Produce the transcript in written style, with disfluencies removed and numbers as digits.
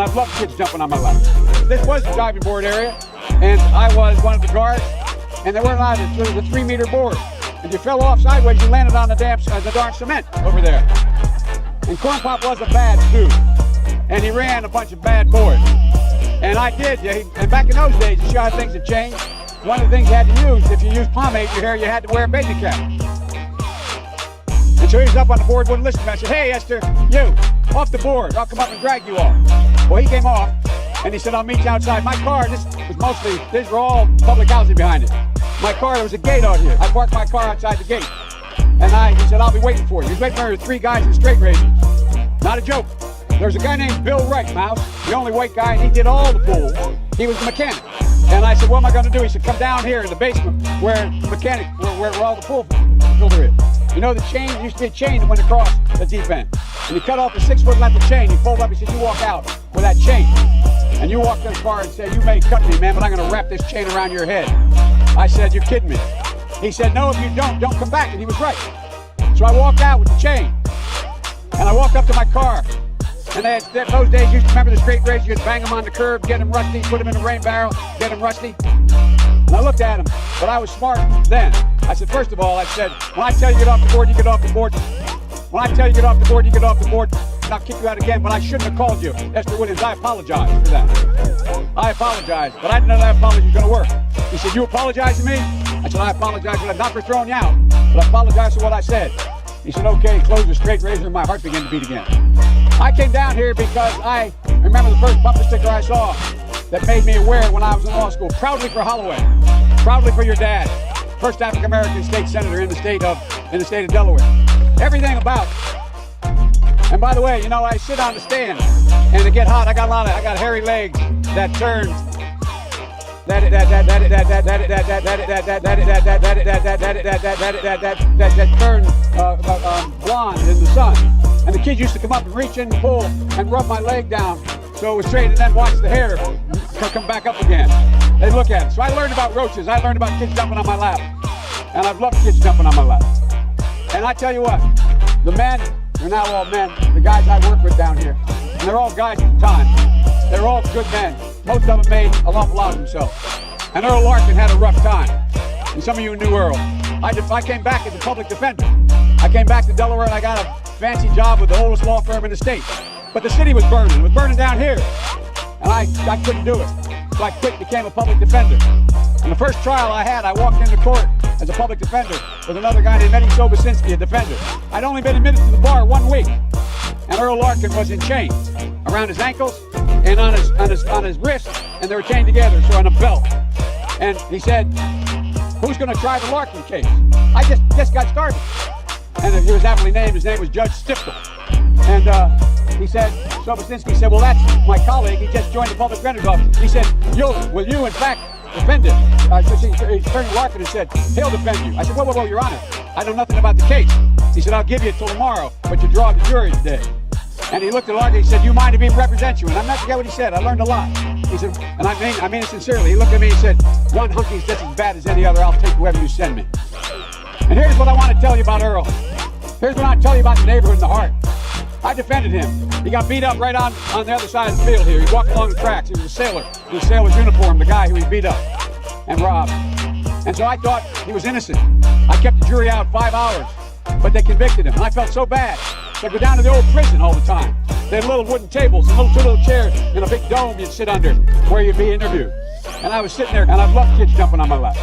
I've loved kids jumping on my lap. This was the diving board area, and I was one of the guards, and they weren't allowed to. It was a 3-meter board. And you fell off sideways, you landed on the darn cement over there. And Corn Pop was a bad dude, and he ran a bunch of bad boards. And I did, and back in those days, you see how things have changed. One of the things you had to use, if you used pomade in your hair, you had to wear a baby cap. And so he was up on the board, wouldn't listen to me. I said, hey, Esther, you, off the board. I'll come up and drag you off. Well, he came off, and he said, I'll meet you outside. My car, these were all public housing behind it. My car, there was a gate out here. I parked my car outside the gate. And he said, I'll be waiting for you. He was waiting for 3 guys in straight razors. Not a joke. There's a guy named Bill Wright, Mouse, the only white guy, and he did all the pools. He was the mechanic. And I said, what am I going to do? He said, come down here in the basement where all the pool filter is. You know the chain? There used to be a chain that went across the deep end. And he cut off the 6-foot length of chain. He folded up. He said, you walk out with that chain. And you walk to the car and say, you may cut me, man, but I'm going to wrap this chain around your head. I said, you're kidding me. He said, no, if you don't come back. And he was right. So I walked out with the chain. And I walked up to my car. And those days, you used to remember the straight razor. You'd bang them on the curb, get them rusty, put them in a rain barrel, get them rusty. And I looked at him, but I was smart then. I said, first of all, I said, when I tell you get off the board, you get off the board. When I tell you get off the board, you get off the board. And I'll kick you out again, but I shouldn't have called you Esther Williams. I apologize for that. I apologize, but I didn't know that apology was going to work. He said, you apologize to me? I said, I apologize for that, not for throwing you out, but I apologize for what I said. He said, okay, close the straight razor, and my heart began to beat again. I came down here because I remember the first bumper sticker I saw that made me aware when I was in law school. Proudly for Holloway. Proudly for your dad. First African-American state senator in the state of Delaware. Everything about it. And by the way, you know, I sit on the stand and it get hot. I got hairy legs that turn blonde in the sun. And the kids used to come up and reach in and pull and rub my leg down so it was straight, and then watch the hair come back up again. They look at it. So I learned about roaches. I learned about kids jumping on my lap. And I've loved kids jumping on my lap. And I tell you what, the men, they're now all men, the guys I work with down here, and they're all guys at the time. They're all good men. Most of them made an awful lot of themselves. And Earl Larkin had a rough time. And some of you knew Earl. I came back as a public defender. I came back to Delaware and I got a fancy job with the oldest law firm in the state. But the city was burning. It was burning down here. And I couldn't do it. So I quit, became a public defender. And the first trial I had, I walked into court as a public defender with another guy named Eddie Sobosinski, a defender. I'd only been admitted to the bar 1 week. And Earl Larkin was in chains around his ankles and on his wrists, and they were chained together, so on a belt. And he said, who's going to try the Larkin case? I just got started. And he was aptly named. His name was Judge Stiftel. And he said, Sobosinski said, well, that's my colleague. He just joined the public defender's office. He said, will you, in fact, defend him? He turned to Larkin and said, he'll defend you. I said, whoa, Your Honor. I know nothing about the case. He said, I'll give you till tomorrow, but you draw the jury today. And he looked at Larkin and he said, you mind if he represents you? And I'm not forget what he said. I learned a lot. He said, and I mean it sincerely. He looked at me and said, one hunky's just as bad as any other. I'll take whoever you send me. And here's what I want to tell you about Earl. Here's what I want to tell you about the neighborhood and the heart. I defended him. He got beat up right on the other side of the field here. He walked along the tracks. He was a sailor. In his sailor's uniform, the guy who he beat up and robbed. And so I thought he was innocent. I kept the jury out 5 hours, but they convicted him. And I felt so bad. So I'd go down to the old prison all the time. They had little wooden tables and two little chairs in a big dome you'd sit under where you'd be interviewed. And I was sitting there, and I've loved kids jumping on my lap.